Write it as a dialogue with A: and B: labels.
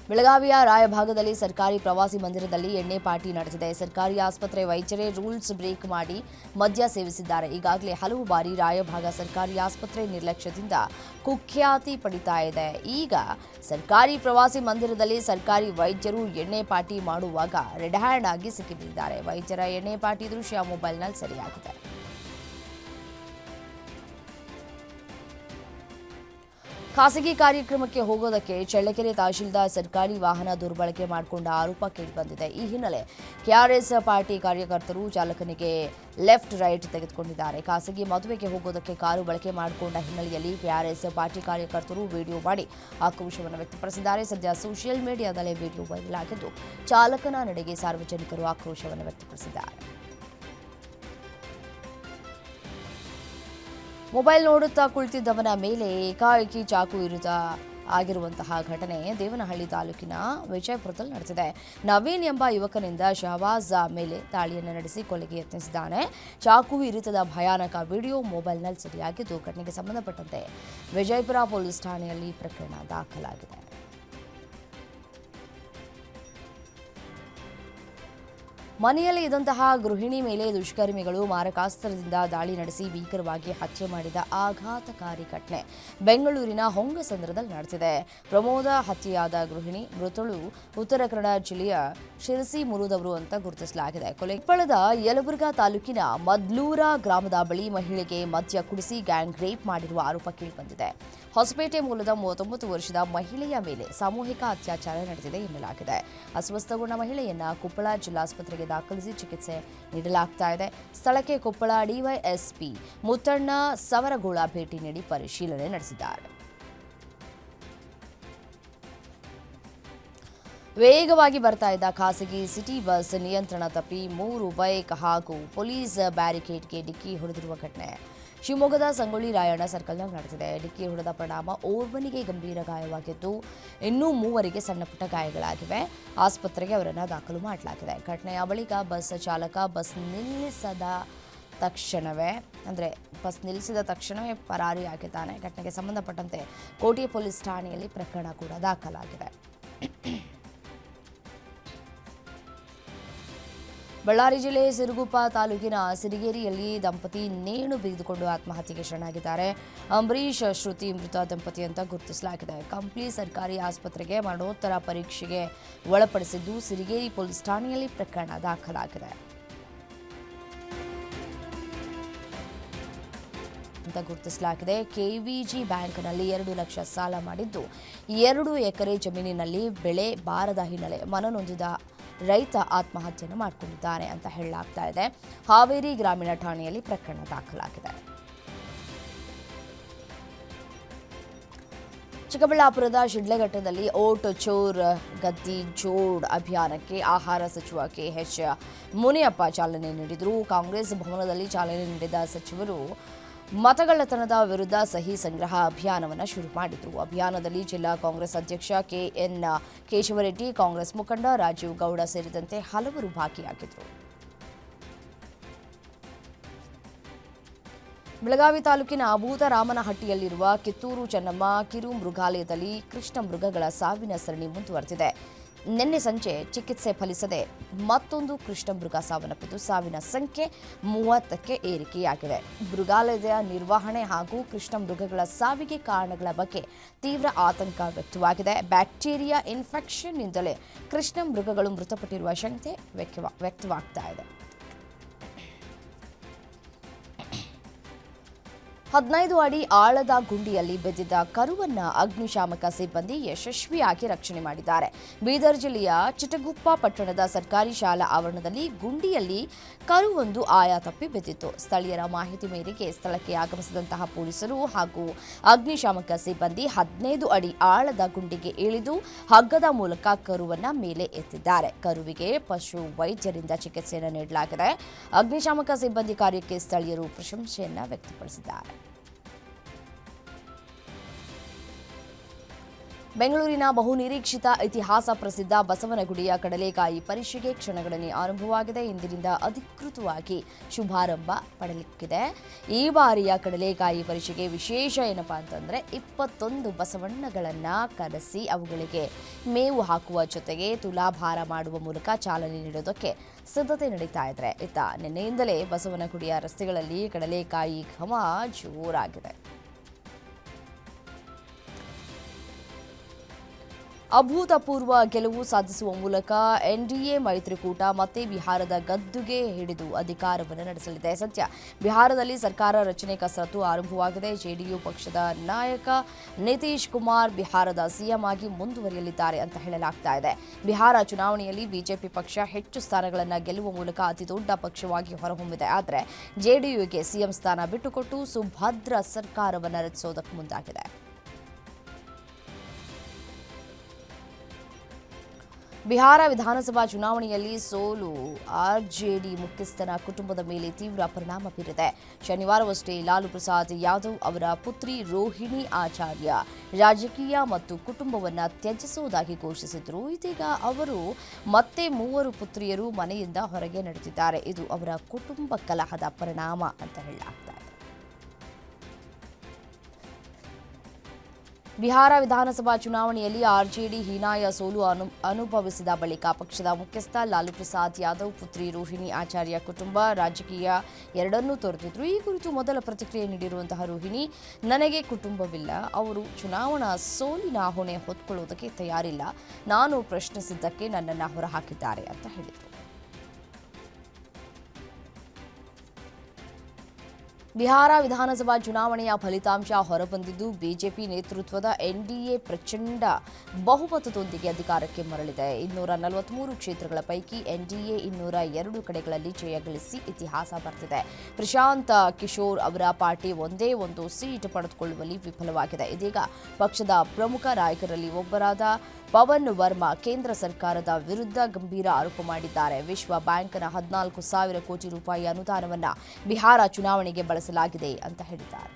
A: ಬೆಳಗಾವಿಯ ರಾಯಭಾಗದಲ್ಲಿ ಸರ್ಕಾರಿ ಪ್ರವಾಸಿ ಮಂದಿರದಲ್ಲಿ ಎಣ್ಣೆ ಪಾರ್ಟಿ ನಡೆದಿದೆ. ಸರ್ಕಾರಿ ಆಸ್ಪತ್ರೆ ವೈದ್ಯರೇ ರೂಲ್ಸ್ ಬ್ರೇಕ್ ಮಾಡಿ ಮದ್ಯ ಸೇವಿಸಿದ್ದಾರೆ. ಈಗಾಗಲೇ ಹಲವು ಬಾರಿ ರಾಯಭಾಗ ಸರ್ಕಾರಿ ಆಸ್ಪತ್ರೆ ನಿರ್ಲಕ್ಷ್ಯದಿಂದ ಕುಖ್ಯಾತಿ ಪಡಿತಾ ಇದೆ. ಈಗ ಸರ್ಕಾರಿ ಪ್ರವಾಸಿ ಮಂದಿರದಲ್ಲಿ ಸರ್ಕಾರಿ ವೈದ್ಯರು ಎಣ್ಣೆ ಪಾರ್ಟಿ ಮಾಡುವಾಗ ರೆಡ್ ಹ್ಯಾಂಡ್ ಆಗಿ ಸಿಕ್ಕಿಬಿದ್ದಿದ್ದಾರೆ. ವೈದ್ಯರ ಎಣ್ಣೆ ಪಾರ್ಟಿ ದೃಶ್ಯ ಮೊಬೈಲ್ನಲ್ಲಿ ಸೆರೆಯಾಗಿದೆ. ಖಾಸಗಿ ಕಾರ್ಯಕ್ರಮಕ್ಕೆ ಹೋಗೋದಕ್ಕೆ ಚಳ್ಳಕೆರೆ ತಹಶೀಲ್ದಾರ್ ಸರ್ಕಾರಿ ವಾಹನ ದುರ್ಬಳಕೆ ಮಾಡಿಕೊಂಡ ಆರೋಪ ಕೇಳಿಬಂದಿದೆ. ಈ ಹಿನ್ನೆಲೆ ಕೆಆರ್ಎಸ್ ಪಾರ್ಟಿ ಕಾರ್ಯಕರ್ತರು ಚಾಲಕನಿಗೆ ಲೆಫ್ಟ್ ರೈಟ್ ತೆಗೆದುಕೊಂಡಿದ್ದಾರೆ. ಖಾಸಗಿ ಮದುವೆಗೆ ಹೋಗೋದಕ್ಕೆ ಕಾರು ಬಳಕೆ ಮಾಡಿಕೊಂಡ ಹಿನ್ನೆಲೆಯಲ್ಲಿ ಕೆಆರ್ಎಸ್ ಪಾರ್ಟಿ ಕಾರ್ಯಕರ್ತರು ವಿಡಿಯೋ ಮಾಡಿ ಆಕ್ರೋಶವನ್ನು ವ್ಯಕ್ತಪಡಿಸಿದ್ದಾರೆ. ಸದ್ಯ ಸೋಷಿಯಲ್ ಮೀಡಿಯಾದಲ್ಲಿ ವಿಡಿಯೋ ವೈರಲ್ ಆಗಿದ್ದು ಚಾಲಕನ ನಡೆಗೆ ಸಾರ್ವಜನಿಕರು ಆಕ್ರೋಶವನ್ನು ವ್ಯಕ್ತಪಡಿಸಿದ್ದಾರೆ. ಮೊಬೈಲ್ ನೋಡುತ್ತಾ ಕುಳಿತಿದ್ದವನ ಮೇಲೆ ಏಕಾಏಕಿ ಚಾಕು ಇರಿತ ಆಗಿರುವಂತಹ ಘಟನೆ ದೇವನಹಳ್ಳಿ ತಾಲೂಕಿನ ವಿಜಯಪುರದಲ್ಲಿ ನಡೆದಿದೆ. ನವೀನ್ ಎಂಬ ಯುವಕನಿಂದ ಶಹಬಾಜ್ ಮೇಲೆ ದಾಳಿಯನ್ನು ನಡೆಸಿ ಕೊಲೆಗೆ ಯತ್ನಿಸಿದ್ದಾನೆ. ಚಾಕು ಇರಿತದ ಭಯಾನಕ ವಿಡಿಯೋ ಮೊಬೈಲ್ನಲ್ಲಿ ಸೆರೆಯಾಗಿದ್ದು ಘಟನೆಗೆ ಸಂಬಂಧಪಟ್ಟಂತೆ ವಿಜಯಪುರ ಪೊಲೀಸ್ ಠಾಣೆಯಲ್ಲಿ ಪ್ರಕರಣ ದಾಖಲಾಗಿದೆ. ಮನೆಯಲ್ಲಿ ಇದ್ದಂತಹ ಗೃಹಿಣಿ ಮೇಲೆ ದುಷ್ಕರ್ಮಿಗಳು ಮಾರಕಾಸ್ತ್ರದಿಂದ ದಾಳಿ ನಡೆಸಿ ಭೀಕರವಾಗಿ ಹತ್ಯೆ ಮಾಡಿದ ಆಘಾತಕಾರಿ ಘಟನೆ ಬೆಂಗಳೂರಿನ ಹೊಂಗಸಂದ್ರದಲ್ಲಿ ನಡೆದಿದೆ. ಪ್ರಮೋದ ಹತ್ಯೆಯಾದ ಗೃಹಿಣಿ ಮೃತಳು ಉತ್ತರ ಕನ್ನಡ ಜಿಲ್ಲೆಯ ಶಿರಸಿ ಮುರುದವರು ಅಂತ ಗುರುತಿಸಲಾಗಿದೆ. ಕೊಪ್ಪಳದ ಯಲಬುರ್ಗಾ ತಾಲೂಕಿನ ಮದ್ಲೂರ ಗ್ರಾಮದ ಬಳಿ ಮಹಿಳೆಗೆ ಮದ್ಯ ಕುಡಿಸಿ ಗ್ಯಾಂಗ್ ರೇಪ್ ಮಾಡಿರುವ ಆರೋಪ ಕೇಳಿಬಂದಿದೆ. ಹೊಸಪೇಟೆ ಮೂಲದ 39 ವರ್ಷದ ಮಹಿಳೆಯ ಮೇಲೆ ಸಾಮೂಹಿಕ ಅತ್ಯಾಚಾರ ನಡೆದಿದೆ ಎನ್ನಲಾಗಿದೆ. ಅಸ್ವಸ್ಥಗೊಂಡ ಮಹಿಳೆಯನ್ನ ಕೊಪ್ಪಳ ಜಿಲ್ಲಾಸ್ಪತ್ರೆಗೆ ದಾಖಲಿಸಿ ಚಿಕಿತ್ಸೆ ನೀಡಲಾಗ್ತಾ ಇದೆ. ಸ್ಥಳಕ್ಕೆ ಕೊಪ್ಪಳ ಡಿವೈಎಸ್ಪಿ ಮುತ್ತಣ್ಣ ಸವರಗೋಳ ಭೇಟಿ ನೀಡಿ ಪರಿಶೀಲನೆ ನಡೆಸಿದ್ದಾರೆ. ವೇಗವಾಗಿ ಬರ್ತಾ ಇದ್ದ ಖಾಸಗಿ ಸಿಟಿ ಬಸ್ ನಿಯಂತ್ರಣ ತಪ್ಪಿ 3 ಬೈಕ್ ಹಾಗೂ ಪೊಲೀಸ್ ಬ್ಯಾರಿಕೇಡ್ಗೆ ಡಿಕ್ಕಿ ಹೊಡೆದಿರುವ ಘಟನೆ ಶಿವಮೊಗ್ಗದ ಸಂಗೊಳ್ಳಿ ರಾಯಣ್ಣ ಸರ್ಕಲ್ನಲ್ಲಿ ನಡೆದಿದೆ. ಡಿಕ್ಕಿ ಹೊಡೆದ ಪರಿಣಾಮ ಓರ್ವನಿಗೆ ಗಂಭೀರ ಗಾಯವಾಗಿದ್ದು ಇನ್ನೂ 3 ಸಣ್ಣಪುಟ್ಟ ಗಾಯಗಳಾಗಿವೆ. ಆಸ್ಪತ್ರೆಗೆ ಅವರನ್ನು ದಾಖಲು ಮಾಡಲಾಗಿದೆ. ಘಟನೆಯ ಬಳಿಕ ಬಸ್ ಚಾಲಕ ಬಸ್ ನಿಲ್ಲಿಸಿದ ತಕ್ಷಣವೇ ಪರಾರಿಯಾಗಿದ್ದಾನೆ. ಘಟನೆಗೆ ಸಂಬಂಧಪಟ್ಟಂತೆ ಕೋಟೆ ಪೊಲೀಸ್ ಠಾಣೆಯಲ್ಲಿ ಪ್ರಕರಣ ಕೂಡ ದಾಖಲಾಗಿದೆ. ಬಳ್ಳಾರಿ ಜಿಲ್ಲೆ ಸಿರುಗುಪ್ಪ ತಾಲೂಕಿನ ಸಿರಿಗೇರಿಯಲ್ಲಿ ದಂಪತಿ ನೇಣು ಬಿಗಿದುಕೊಂಡು ಆತ್ಮಹತ್ಯೆಗೆ ಶರಣಾಗಿದ್ದಾರೆ. ಅಂಬರೀಶ್ ಶ್ರುತಿ ಮೃತ ದಂಪತಿ ಅಂತ ಗುರುತಿಸಲಾಗಿದೆ. ಕಂಪ್ಲಿ ಸರ್ಕಾರಿ ಆಸ್ಪತ್ರೆಗೆ ಮರಣೋತ್ತರ ಪರೀಕ್ಷೆಗೆ ಒಳಪಡಿಸಿದ್ದು ಸಿರಿಗೇರಿ ಪೊಲೀಸ್ ಠಾಣೆಯಲ್ಲಿ ಪ್ರಕರಣ ದಾಖಲಾಗಿದೆ ಅಂತ ಗುರುತಿಸಲಾಗಿದೆ. ಕೆವಿಜಿ ಬ್ಯಾಂಕ್ನಲ್ಲಿ 2 ಲಕ್ಷ ಸಾಲ ಮಾಡಿದ್ದು 2 ಎಕರೆ ಜಮೀನಿನಲ್ಲಿ ಬೆಳೆ ಬಾರದ ಹಿನ್ನೆಲೆ ಮನನೊಂದಿದ ರೈತ ಆತ್ಮಹತ್ಯೆಯನ್ನು ಮಾಡಿಕೊಂಡಿದ್ದಾನೆ ಅಂತ ಹೇಳಲಾಗ್ತಾ ಇದೆ. ಹಾವೇರಿ ಗ್ರಾಮೀಣ ಠಾಣೆಯಲ್ಲಿ ಪ್ರಕರಣ ದಾಖಲಾಗಿದೆ. ಚಿಕ್ಕಬಳ್ಳಾಪುರದ ಶಿಡ್ಲಘಟ್ಟದಲ್ಲಿ ಓಟ್ ಚೋರ್ ಗದ್ದಿ ಜೋಡ್ ಅಭಿಯಾನಕ್ಕೆ ಆಹಾರ ಸಚಿವ ಕೆಎಚ್ ಮುನಿಯಪ್ಪ ಚಾಲನೆ ನೀಡಿದರು. ಕಾಂಗ್ರೆಸ್ ಭವನದಲ್ಲಿ ಚಾಲನೆ ನೀಡಿದ ಸಚಿವರು ಮತಗಳ್ಳತನದ ವಿರುದ್ಧ ಸಹಿ ಸಂಗ್ರಹ ಅಭಿಯಾನವನ್ನು ಶುರು ಮಾಡಿದರು. ಅಭಿಯಾನದಲ್ಲಿ ಜಿಲ್ಲಾ ಕಾಂಗ್ರೆಸ್ ಅಧ್ಯಕ್ಷ ಕೆಎನ್ ಕೇಶವರೆಡ್ಡಿ, ಕಾಂಗ್ರೆಸ್ ಮುಖಂಡ ರಾಜೀವ್ ಗೌಡ ಸೇರಿದಂತೆ ಹಲವರು ಭಾಗಿಯಾಗಿದ್ದರು. ಬೆಳಗಾವಿ ತಾಲೂಕಿನ ಭೂತರಾಮನಹಟ್ಟಿಯಲ್ಲಿರುವ ಕಿತ್ತೂರು ಚೆನ್ನಮ್ಮ ಕಿರು ಮೃಗಾಲಯದಲ್ಲಿ ಕೃಷ್ಣ ಮೃಗಗಳ ಸಾವಿನ ಸರಣಿ ಮುಂದುವರೆದಿದೆ. ನಿನ್ನೆ ಸಂಜೆ ಚಿಕಿತ್ಸೆ ಫಲಿಸದೆ ಮತ್ತೊಂದು ಕೃಷ್ಣ ಮೃಗ ಸಾವನ್ನಪ್ಪಿದ್ದು ಸಾವಿನ ಸಂಖ್ಯೆ 30ಕ್ಕೆ ಏರಿಕೆಯಾಗಿದೆ. ಮೃಗಾಲಯದ ನಿರ್ವಹಣೆ ಹಾಗೂ ಕೃಷ್ಣ ಮೃಗಗಳ ಸಾವಿಗೆ ಕಾರಣಗಳ ಬಗ್ಗೆ ತೀವ್ರ ಆತಂಕ ವ್ಯಕ್ತವಾಗಿದೆ. ಬ್ಯಾಕ್ಟೀರಿಯಾ ಇನ್ಫೆಕ್ಷನ್ನಿಂದಲೇ ಕೃಷ್ಣ ಮೃಗಗಳು ಮೃತಪಟ್ಟಿರುವ ಶಂಕೆ ವ್ಯಕ್ತವಾಗ್ತಾ ಇದೆ. 15 ಅಡಿ ಆಳದ ಗುಂಡಿಯಲ್ಲಿ ಬಿದ್ದಿದ್ದ ಕರುವನ್ನ ಅಗ್ನಿಶಾಮಕ ಸಿಬ್ಬಂದಿ ಯಶಸ್ವಿಯಾಗಿ ರಕ್ಷಣೆ ಮಾಡಿದ್ದಾರೆ. ಬೀದರ್ ಜಿಲ್ಲೆಯ ಚಿಟಗುಪ್ಪ ಪಟ್ಟಣದ ಸರ್ಕಾರಿ ಶಾಲಾ ಆವರಣದಲ್ಲಿ ಗುಂಡಿಯಲ್ಲಿ ಕರುವೊಂದು ಆಯ ತಪ್ಪಿ ಬಿದ್ದಿತ್ತು. ಸ್ಥಳೀಯರ ಮಾಹಿತಿ ಮೇರೆಗೆ ಸ್ಥಳಕ್ಕೆ ಆಗಮಿಸಿದಂತಹ ಪೊಲೀಸರು ಹಾಗೂ ಅಗ್ನಿಶಾಮಕ ಸಿಬ್ಬಂದಿ 15 ಅಡಿ ಆಳದ ಗುಂಡಿಗೆ ಇಳಿದು ಹಗ್ಗದ ಮೂಲಕ ಕರುವನ್ನ ಮೇಲೆ ಎತ್ತಿದ್ದಾರೆ. ಕರುವಿಗೆ ಪಶು ವೈದ್ಯರಿಂದ ಚಿಕಿತ್ಸೆಯನ್ನು ನೀಡಲಾಗಿದೆ. ಅಗ್ನಿಶಾಮಕ ಸಿಬ್ಬಂದಿ ಕಾರ್ಯಕ್ಕೆ ಸ್ಥಳೀಯರು ಪ್ರಶಂಸೆಯನ್ನ ವ್ಯಕ್ತಪಡಿಸಿದ್ದಾರೆ. ಬೆಂಗಳೂರಿನ ಬಹುನಿರೀಕ್ಷಿತ ಇತಿಹಾಸ ಪ್ರಸಿದ್ಧ ಬಸವನಗುಡಿಯ ಕಡಲೆಕಾಯಿ ಪರಿಷೆಗೆ ಕ್ಷಣಗಣನೆ ಆರಂಭವಾಗಿದೆ. ಇಂದಿನಿಂದ ಅಧಿಕೃತವಾಗಿ ಶುಭಾರಂಭ ಪಡೆಯಲಿಕ್ಕಿದೆ. ಈ ಬಾರಿಯ ಕಡಲೆಕಾಯಿ ಪರಿಷೆಗೆ ವಿಶೇಷ ಏನಪ್ಪಾ ಅಂತಂದ್ರೆ 21 ಬಸವಣ್ಣಗಳನ್ನ ಕರೆಸಿ ಅವುಗಳಿಗೆ ಮೇವು ಹಾಕುವ ಜೊತೆಗೆ ತುಲಾಭಾರ ಮಾಡುವ ಮೂಲಕ ಚಾಲನೆ ನೀಡೋದಕ್ಕೆ ಸಿದ್ಧತೆ ನಡೀತಾ ಇದೆ. ನಿನ್ನೆಯಿಂದಲೇ ಬಸವನಗುಡಿಯ ರಸ್ತೆಗಳಲ್ಲಿ ಕಡಲೆಕಾಯಿ ಘಮ ಜೋರಾಗಿದೆ. ಅಭೂತಪೂರ್ವ ಗೆಲುವು ಸಾಧಿಸುವ ಮೂಲಕ ಎನ್ಡಿಎ ಮೈತ್ರಿಕೂಟ ಮತ್ತೆ ಬಿಹಾರದ ಗದ್ದುಗೆ ಹಿಡಿದು ಅಧಿಕಾರವನ್ನು ನಡೆಸಲಿದೆ. ಸದ್ಯ ಬಿಹಾರದಲ್ಲಿ ಸರ್ಕಾರ ರಚನೆ ಕಸರತ್ತು ಆರಂಭವಾಗಿದೆ. ಜೆಡಿಯು ಪಕ್ಷದ ನಾಯಕ ನಿತೀಶ್ ಕುಮಾರ್ ಬಿಹಾರದ ಸಿಎಂ ಆಗಿ ಮುಂದುವರಿಯಲಿದ್ದಾರೆ ಅಂತ ಹೇಳಲಾಗ್ತಾ ಇದೆ. ಬಿಹಾರ ಚುನಾವಣೆಯಲ್ಲಿ ಬಿಜೆಪಿ ಪಕ್ಷ ಹೆಚ್ಚು ಸ್ಥಾನಗಳನ್ನು ಗೆಲ್ಲುವ ಮೂಲಕ ಅತಿದೊಡ್ಡ ಪಕ್ಷವಾಗಿ ಹೊರಹೊಮ್ಮಿದೆ. ಆದರೆ ಜೆಡಿಯುಗೆ ಸಿಎಂ ಸ್ಥಾನ ಬಿಟ್ಟುಕೊಟ್ಟು ಸುಭದ್ರ ಸರ್ಕಾರವನ್ನು ರಚಿಸೋದಕ್ಕೆ ಮುಂದಾಗಿದೆ. ಬಿಹಾರ ವಿಧಾನಸಭಾ ಚುನಾವಣೆಯಲ್ಲಿ ಸೋಲು ಆರ್ಜೆಡಿ ಮುಖ್ಯಸ್ಥನ ಕುಟುಂಬದ ಮೇಲೆ ತೀವ್ರ ಪರಿಣಾಮ ಬೀರಿದೆ. ಶನಿವಾರವಷ್ಟೇ ಲಾಲು ಪ್ರಸಾದ್ ಯಾದವ್ ಅವರ ಪುತ್ರಿ ರೋಹಿಣಿ ಆಚಾರ್ಯ ರಾಜಕೀಯ ಮತ್ತು ಕುಟುಂಬವನ್ನು ತ್ಯಜಿಸುವುದಾಗಿ ಘೋಷಿಸಿದ್ರು. ಇದೀಗ ಅವರು ಮತ್ತೆ 3 ಪುತ್ರಿಯರು ಮನೆಯಿಂದ ಹೊರಗೆ ನಡೆದಿದ್ದಾರೆ. ಇದು ಅವರ ಕುಟುಂಬ ಕಲಹದ ಪರಿಣಾಮ ಅಂತ ಹೇಳಲಾಗ್ತಾ ಇದೆ. ಬಿಹಾರ ವಿಧಾನಸಭಾ ಚುನಾವಣೆಯಲ್ಲಿ ಆರ್ಜೆಡಿ ಹೀನಾಯ ಸೋಲು ಅನುಭವಿಸಿದ ಬಳಿಕ ಪಕ್ಷದ ಮುಖ್ಯಸ್ಥ ಲಾಲು ಪ್ರಸಾದ್ ಯಾದವ್ ಪುತ್ರಿ ರೋಹಿಣಿ ಆಚಾರ್ಯ ಕುಟುಂಬ ರಾಜಕೀಯ ಎರಡನ್ನೂ ತೊರೆದಿದ್ರು. ಈ ಕುರಿತು ಮೊದಲ ಪ್ರತಿಕ್ರಿಯೆ ನೀಡಿರುವಂತಹ ರೋಹಿಣಿ, ನನಗೆ ಕುಟುಂಬವಿಲ್ಲ, ಅವರು ಚುನಾವಣಾ ಸೋಲಿನ ಹೊಣೆ ಹೊತ್ಕೊಳ್ಳುವುದಕ್ಕೆ ತಯಾರಿಲ್ಲ, ನಾನು ಪ್ರಶ್ನಿಸಿದ್ದಕ್ಕೆ ನನ್ನನ್ನು ಹೊರಹಾಕಿದ್ದಾರೆ ಅಂತ ಹೇಳಿದರು. ಬಿಹಾರ ವಿಧಾನಸಭಾ ಚುನಾವಣೆಯ ಫಲಿತಾಂಶ ಹೊರಬಂದಿದ್ದು ಬಿಜೆಪಿ ನೇತೃತ್ವದ ಎನ್ಡಿಎ ಪ್ರಚಂಡ ಬಹುಮತದೊಂದಿಗೆ ಅಧಿಕಾರಕ್ಕೆ ಮರಳಿದೆ. 243 ಕ್ಷೇತ್ರಗಳ ಪೈಕಿ ಎನ್ಡಿಎ 202 ಕಡೆಗಳಲ್ಲಿ ಜಯಗಳಿಸಿ ಇತಿಹಾಸ ಬರೆದಿದೆ. ಪ್ರಶಾಂತ್ ಕಿಶೋರ್ ಅವರ ಪಾರ್ಟಿ ಒಂದೇ ಒಂದು ಸೀಟ್ ಪಡೆದುಕೊಳ್ಳುವಲ್ಲಿ ವಿಫಲವಾಗಿದೆ. ಇದೀಗ ಪಕ್ಷದ ಪ್ರಮುಖ ನಾಯಕರಲ್ಲಿ ಒಬ್ಬರಾದ ಪವನ್ ವರ್ಮಾ ಕೇಂದ್ರ ಸರ್ಕಾರದ ವಿರುದ್ಧ ಗಂಭೀರ ಆರೋಪ ಮಾಡಿದ್ದಾರೆ. ವಿಶ್ವ ಬ್ಯಾಂಕ್ನ 14,000 ಕೋಟಿ ರೂಪಾಯಿ ಅನುದಾನವನ್ನು ಬಿಹಾರ ಚುನಾವಣೆಗೆ ಬಳಸಲಾಗಿದೆ ಅಂತ ಹೇಳಿದ್ದಾರೆ.